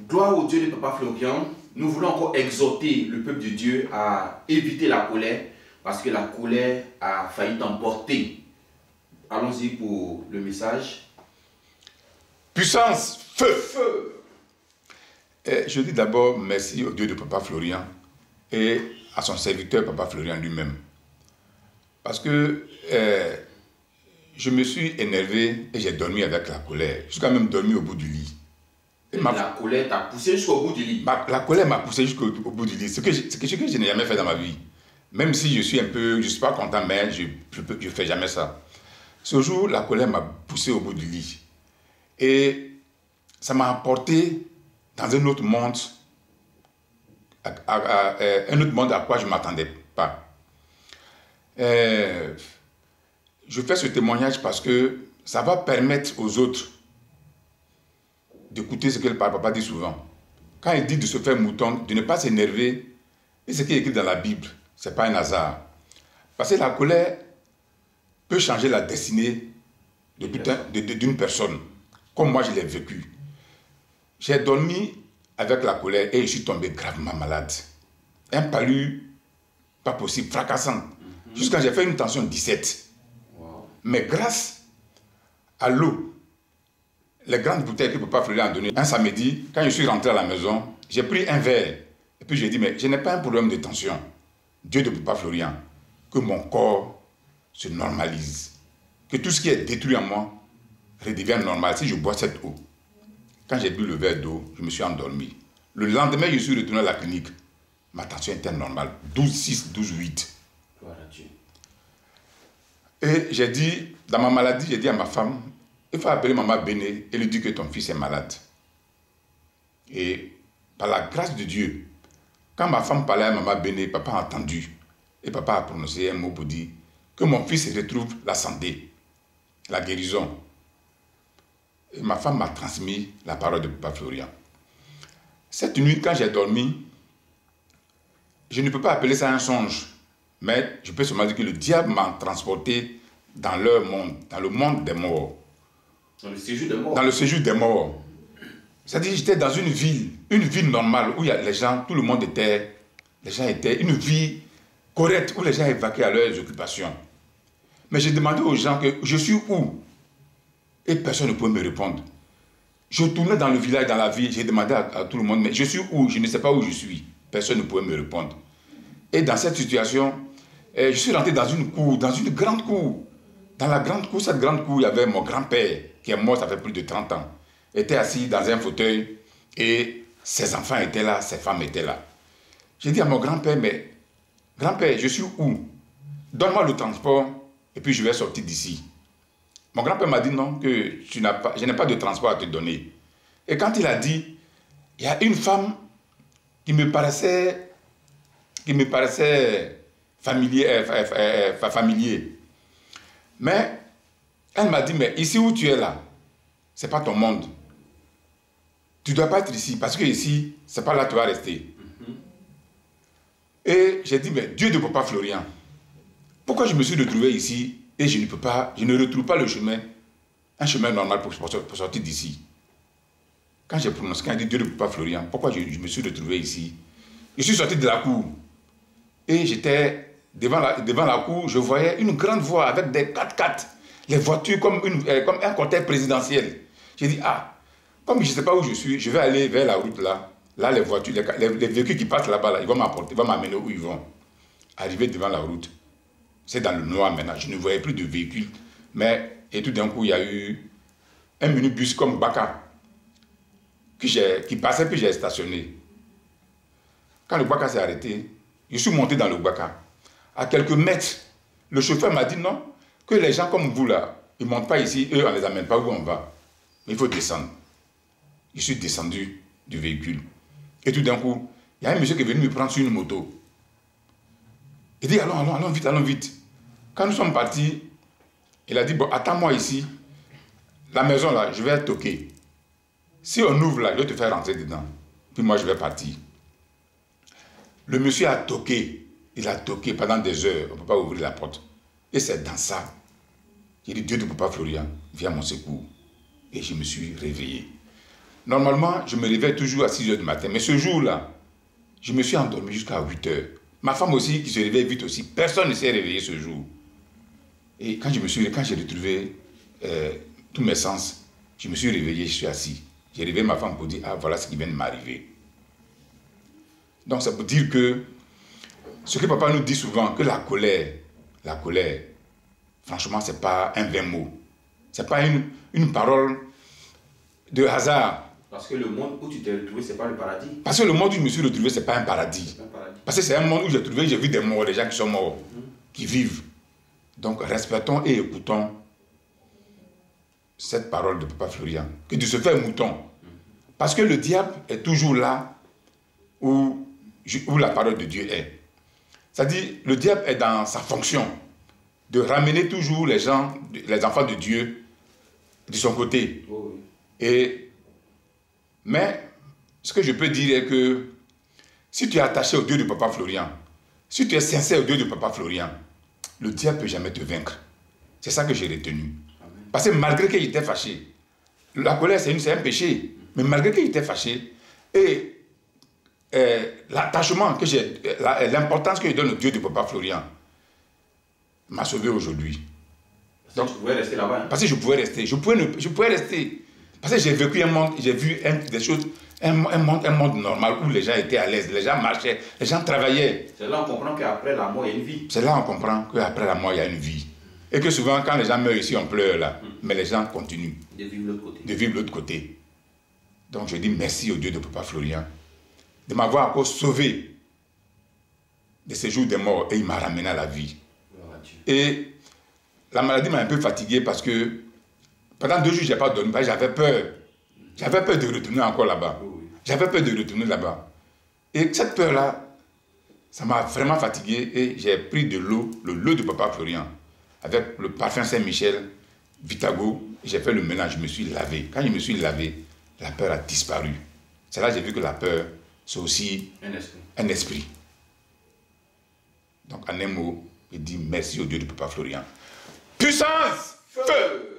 Gloire au Dieu de Papa Florian. Nous voulons encore exhorter le peuple de Dieu à éviter la colère parce que la colère a failli t'emporter. Allons-y pour le message. Puissance, feu, feu. Je dis d'abord merci au Dieu de Papa Florian et à son serviteur Papa Florian lui-même. Parce que je me suis énervé et j'ai dormi avec la colère. Je suis quand même dormi au bout du lit. La colère t'a poussé jusqu'au bout du lit. La colère m'a poussé jusqu'au bout du lit. Ce que je n'ai jamais fait dans ma vie. Même si je suis pas content, mais je ne fais jamais ça. Ce jour, la colère m'a poussé au bout du lit. Et ça m'a apporté dans un autre monde, un autre monde à quoi je ne m'attendais pas. Je fais ce témoignage parce que ça va permettre aux autres d'écouter ce que le papa dit souvent. Quand il dit de se faire mouton, de ne pas s'énerver, et ce qui est écrit dans la Bible, ce n'est pas un hasard. Parce que la colère peut changer la destinée d'une personne, comme moi je l'ai vécu. J'ai dormi avec la colère et je suis tombé gravement malade. Un palu, pas possible, fracassant. Jusqu'à j'ai fait une tension 17. Wow. Mais grâce à l'eau, les grandes bouteilles que Papa Florian a données, un samedi, quand je suis rentré à la maison, j'ai pris un verre. Et puis j'ai dit, mais je n'ai pas un problème de tension. Dieu de Papa Florian, que mon corps se normalise. Que tout ce qui est détruit en moi redevienne normal si je bois cette eau. Quand j'ai bu le verre d'eau, je me suis endormi. Le lendemain, je suis retourné à la clinique. Ma tension était normale. 12,6, 12,8. Et j'ai dit, dans ma maladie, j'ai dit à ma femme, il faut appeler maman Béné et lui dire que ton fils est malade. Et par la grâce de Dieu, quand ma femme parlait à maman Béné, papa a entendu. Et papa a prononcé un mot pour dire que mon fils retrouve la santé, la guérison. Et ma femme m'a transmis la parole de Papa Florian. Cette nuit, quand j'ai dormi, je ne peux pas appeler ça un songe, mais je peux seulement dire que le diable m'a transporté dans leur monde, dans le monde des morts. Dans le séjour des morts. Dans le séjour des morts. C'est-à-dire que j'étais dans une ville normale où les gens, tout le monde était, les gens étaient, une vie correcte où les gens évacuaient à leurs occupations. Mais j'ai demandé aux gens que je suis où? Et personne ne pouvait me répondre. Je tournais dans le village, dans la ville, j'ai demandé à tout le monde, mais je suis où? Je ne sais pas où je suis. Personne ne pouvait me répondre. Et dans cette situation, je suis rentré dans une cour, dans une grande cour. Dans la grande cour, cette grande cour, il y avait mon grand-père, qui est mort, ça fait plus de 30 ans. Il était assis dans un fauteuil et ses enfants étaient là, ses femmes étaient là. J'ai dit à mon grand-père, mais grand-père, je suis où? Donne-moi le transport et puis je vais sortir d'ici. Mon grand-père m'a dit non, que je n'ai pas de transport à te donner. Et quand il a dit, il y a une femme qui me paraissait familier. Mais elle m'a dit, mais ici où tu es là, ce n'est pas ton monde. Tu ne dois pas être ici, parce que ici, ce n'est pas là que tu vas rester. Et j'ai dit, mais Dieu de Papa Florian, pourquoi je me suis retrouvé ici et je ne retrouve pas le chemin, un chemin normal pour sortir d'ici? Quand j'ai prononcé, quand j'ai dit Dieu de Papa Florian, pourquoi je me suis retrouvé ici? Je suis sorti de la cour et j'étais devant la cour, je voyais une grande voie avec des 4x4, les voitures comme un cortège présidentiel. J'ai dit, comme je ne sais pas où je suis, je vais aller vers la route là. Là, les voitures, les véhicules qui passent là-bas, là, ils vont m'amener où ils vont. Arrivé devant la route, c'est dans le noir maintenant, je ne voyais plus de véhicules. Et tout d'un coup, il y a eu un minibus comme Baka qui passait, puis j'ai stationné. Quand le Baka s'est arrêté, je suis monté dans le Baka. À quelques mètres, le chauffeur m'a dit non, que les gens comme vous là, ils ne montent pas ici, eux, on ne les amène pas où on va. Mais il faut descendre. Je suis descendu du véhicule. Et tout d'un coup, il y a un monsieur qui est venu me prendre sur une moto. Il dit, allons vite, allons vite. Quand nous sommes partis, il a dit, bon, attends-moi ici. La maison là, je vais toquer. Si on ouvre là, je vais te faire rentrer dedans. Puis moi, je vais partir. Le monsieur a toqué. Il a toqué pendant des heures. On ne peut pas ouvrir la porte. Et c'est dans ça. J'ai dit, Dieu de Papa Florian, viens à mon secours. Et je me suis réveillé. Normalement, je me réveille toujours à 6 h du matin. Mais ce jour-là, je me suis endormi jusqu'à 8 h. Ma femme aussi, qui se réveille vite aussi. Personne ne s'est réveillé ce jour. Et quand j'ai retrouvé tous mes sens, je me suis réveillé, je suis assis. J'ai réveillé ma femme pour dire, ah, voilà ce qui vient de m'arriver. Donc, ça veut dire que ce que papa nous dit souvent, que la colère, franchement, ce n'est pas un vain mot. Ce n'est pas une parole de hasard. Parce que le monde où tu t'es retrouvé, ce n'est pas le paradis. Parce que le monde où je me suis retrouvé, ce n'est pas un paradis. Parce que c'est un monde où j'ai vu des morts, des gens qui sont morts, qui vivent. Donc, respectons et écoutons cette parole de Papa Florian. Que de se faire mouton. Parce que le diable est toujours là où la parole de Dieu est. C'est-à-dire, le diable est dans sa fonction de ramener toujours les enfants de Dieu de son côté. Oh oui. Mais ce que je peux dire est que si tu es attaché au Dieu de Papa Florian, si tu es sincère au Dieu de Papa Florian, le diable ne peut jamais te vaincre. C'est ça que j'ai retenu. Amen. Parce que malgré qu'il était fâché, la colère c'est un péché, mais malgré qu'il était fâché, et l'attachement que j'ai, l'importance que je donne au Dieu de Papa Florian m'a sauvé aujourd'hui. Donc, tu pouvais rester là-bas. Hein? Parce que je pouvais rester. Je pouvais rester. Parce que j'ai vécu un monde, j'ai vu des choses, un monde normal où les gens étaient à l'aise, les gens marchaient, les gens travaillaient. C'est là qu'on comprend qu'après la mort, il y a une vie. C'est là qu'on comprend qu'après la mort, il y a une vie. Et que souvent, quand les gens meurent ici, on pleure là. Mais les gens continuent de vivre l'autre côté. De vivre l'autre côté. Donc je dis merci au Dieu de Papa Florian de m'avoir encore sauvé de ces jours des morts et il m'a ramené à la vie. Et la maladie m'a un peu fatigué parce que pendant 2 jours, je n'ai pas dormi, j'avais peur. J'avais peur de retourner encore là-bas. J'avais peur de retourner là-bas. Et cette peur-là, ça m'a vraiment fatigué et j'ai pris de l'eau, le de Papa Florian, avec le parfum Saint-Michel, Vitago, et j'ai fait le ménage, je me suis lavé. Quand je me suis lavé, la peur a disparu. C'est là que j'ai vu que la peur, c'est aussi un esprit. Donc en un mot, je dis merci au Dieu de Papa Florian. Puissance, feu!